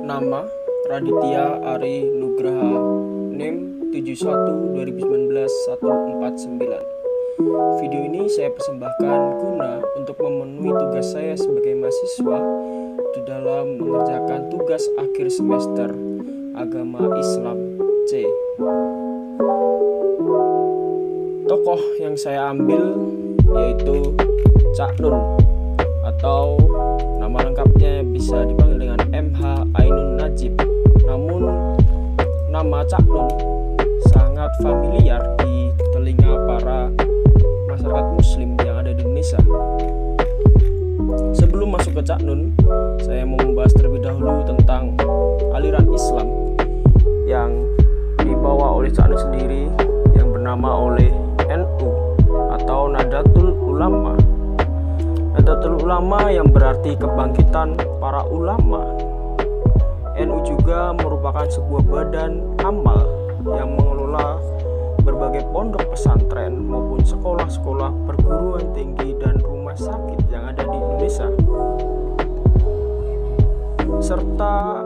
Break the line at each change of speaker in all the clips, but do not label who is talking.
Nama Raditya Ari Nugraha, NIM 71 2019 149. Video ini saya persembahkan guna untuk memenuhi tugas saya sebagai mahasiswa di dalam mengerjakan tugas akhir semester Agama Islam C. Tokoh yang saya ambil yaitu Cak Nun, atau nama lengkapnya bisa dipanggil dengan MH Ainun Najib. Namun nama Cak Nun sangat familiar di telinga para masyarakat muslim yang ada di Indonesia. Sebelum masuk ke Cak Nun, saya mau membahas terlebih dahulu tentang aliran Islam yang dibawa oleh Cak Nun sendiri, yang bernama oleh NU atau Nahdlatul Ulama. Nahdlatul Ulama yang berarti kebangkitan para ulama. NU juga merupakan sebuah badan amal yang mengelola berbagai pondok pesantren maupun sekolah-sekolah perguruan tinggi dan rumah sakit yang ada di Indonesia, serta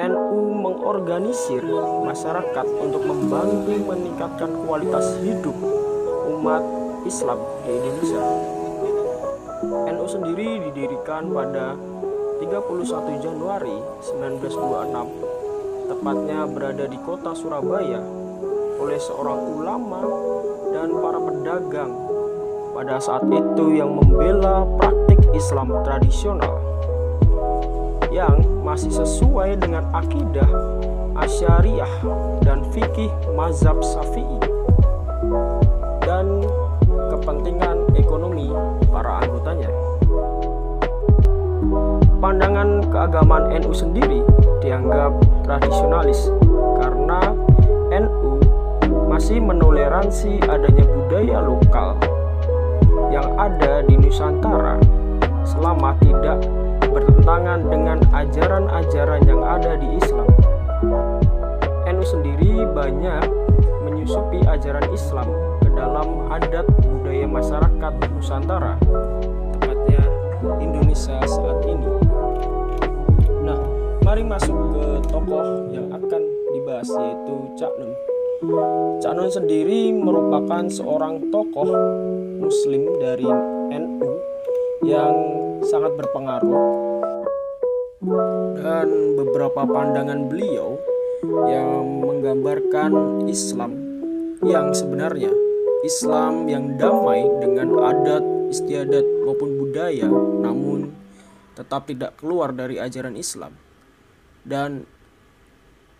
NU mengorganisir masyarakat untuk membantu meningkatkan kualitas hidup umat Islam di Indonesia. NU sendiri didirikan pada 31 Januari 1926, tepatnya berada di kota Surabaya, oleh seorang ulama dan para pedagang pada saat itu yang membela praktik Islam tradisional yang masih sesuai dengan akidah Asy'ariyah dan fikih mazhab Syafi'i, dan kepentingan ekonomi para anggotanya. Pandangan keagamaan NU sendiri dianggap tradisionalis karena NU masih menoleransi adanya budaya lokal yang ada di Nusantara selama tidak bertentangan dengan ajaran-ajaran yang ada di Islam. NU sendiri banyak menyusupi ajaran Islam ke dalam adat budaya masyarakat Nusantara, tepatnya Indonesia saat ini. Nah, mari masuk ke tokoh yang akan dibahas, yaitu Cak Nun. Cak Nun sendiri merupakan seorang tokoh muslim dari NU yang sangat berpengaruh, dan beberapa pandangan beliau yang menggambarkan Islam yang sebenarnya, Islam yang damai dengan adat istiadat maupun budaya, namun tetap tidak keluar dari ajaran Islam. Dan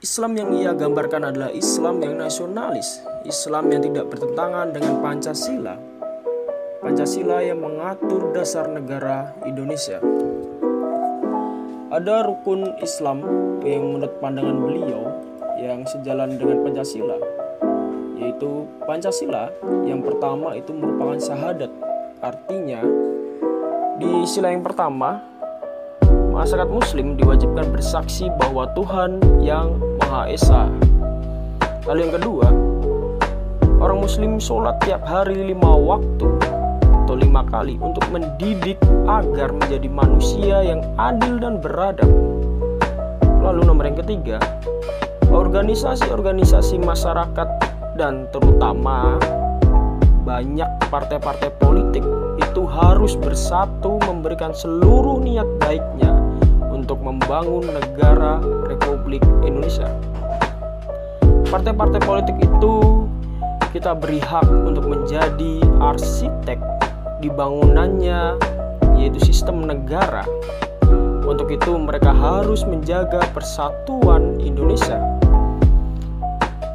Islam yang ia gambarkan adalah Islam yang nasionalis, Islam yang tidak bertentangan dengan Pancasila, Pancasila yang mengatur dasar negara Indonesia. Ada rukun Islam yang menurut pandangan beliau yang sejalan dengan Pancasila, yaitu Pancasila yang pertama itu merupakan syahadat. Artinya di sila yang pertama, masyarakat muslim diwajibkan bersaksi bahwa Tuhan yang Maha Esa. Lalu yang kedua, orang muslim sholat tiap hari 5 waktu atau 5 kali untuk mendidik agar menjadi manusia yang adil dan beradab. Lalu nomor yang ketiga, organisasi-organisasi masyarakat dan terutama banyak partai-partai politik itu harus bersatu memberikan seluruh niat baiknya untuk membangun negara Republik Indonesia. Partai-partai politik itu kita beri hak untuk menjadi arsitek di bangunannya, yaitu sistem negara. Untuk itu mereka harus menjaga persatuan Indonesia.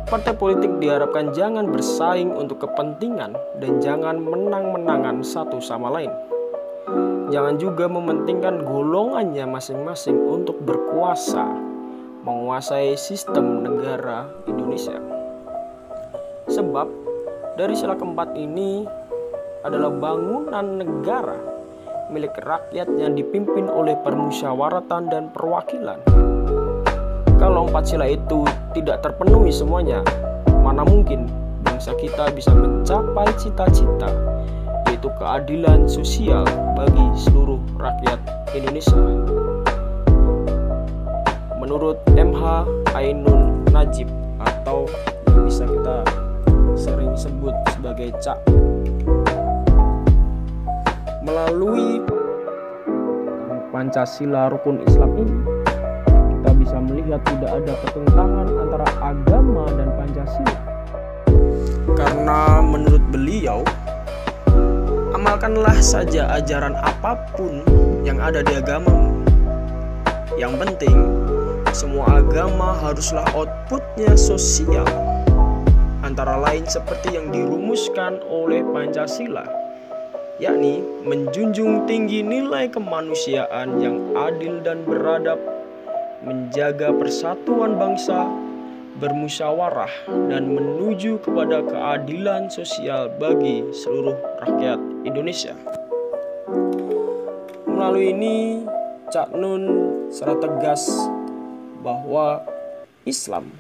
Partai politik diharapkan jangan bersaing untuk kepentingan dan jangan menang-menangan satu sama lain. Jangan juga mementingkan golongannya masing-masing untuk berkuasa, menguasai sistem negara Indonesia. Sebab dari sila keempat ini adalah bangunan negara milik rakyat yang dipimpin oleh permusyawaratan dan perwakilan. Kalau 4 sila itu tidak terpenuhi semuanya, mana mungkin bangsa kita bisa mencapai cita-cita, yaitu keadilan sosial bagi seluruh rakyat Indonesia. Menurut MH Ainun Najib atau yang bisa kita sering sebut sebagai Cak, melalui Pancasila rukun Islam ini kita bisa melihat tidak ada pertentangan antara agama dan Pancasila. Karena menurut beliau, amalkanlah saja ajaran apapun yang ada di agamamu. Yang penting, semua agama haruslah outputnya sosial, antara lain seperti yang dirumuskan oleh Pancasila, yakni menjunjung tinggi nilai kemanusiaan yang adil dan beradab, menjaga persatuan bangsa, bermusyawarah, dan menuju kepada keadilan sosial bagi seluruh rakyat Indonesia. Melalui ini, Cak Nun secara tegas bahwa Islam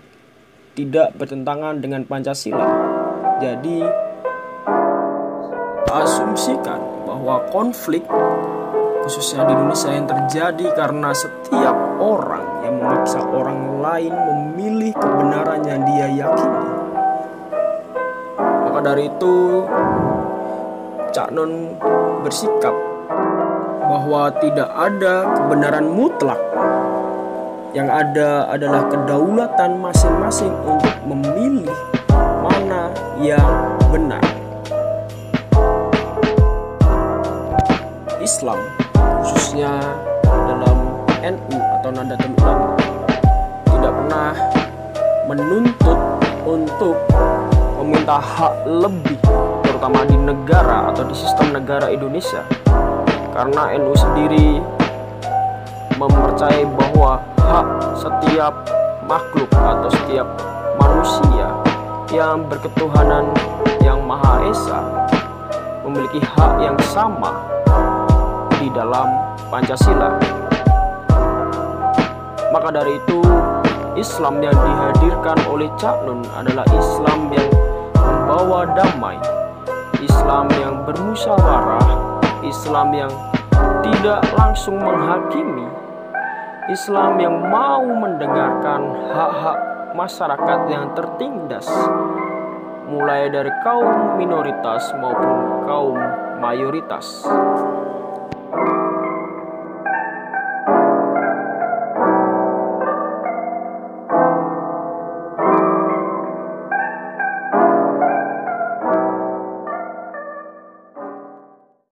tidak bertentangan dengan Pancasila. Jadi, asumsikan bahwa konflik khususnya di Indonesia yang terjadi karena setiap orang yang memaksa orang lain memilih kebenaran yang dia yakini. Maka dari itu, Cak Nun bersikap bahwa tidak ada kebenaran mutlak. Yang ada adalah kedaulatan masing-masing untuk memilih mana yang benar. Islam, khususnya dalam NU atau Nahdlatul Ulama, tidak pernah menuntut untuk meminta hak lebih, terutama di negara atau di sistem negara Indonesia. Karena NU sendiri mempercayai bahwa hak setiap makhluk atau setiap manusia yang berketuhanan yang Maha Esa memiliki hak yang sama di dalam Pancasila. Maka dari itu, Islam yang dihadirkan oleh Cak Nun adalah Islam yang membawa damai, Islam yang bermusyawarah, Islam yang tidak langsung menghakimi, Islam yang mau mendengarkan hak-hak masyarakat yang tertindas, mulai dari kaum minoritas maupun kaum mayoritas.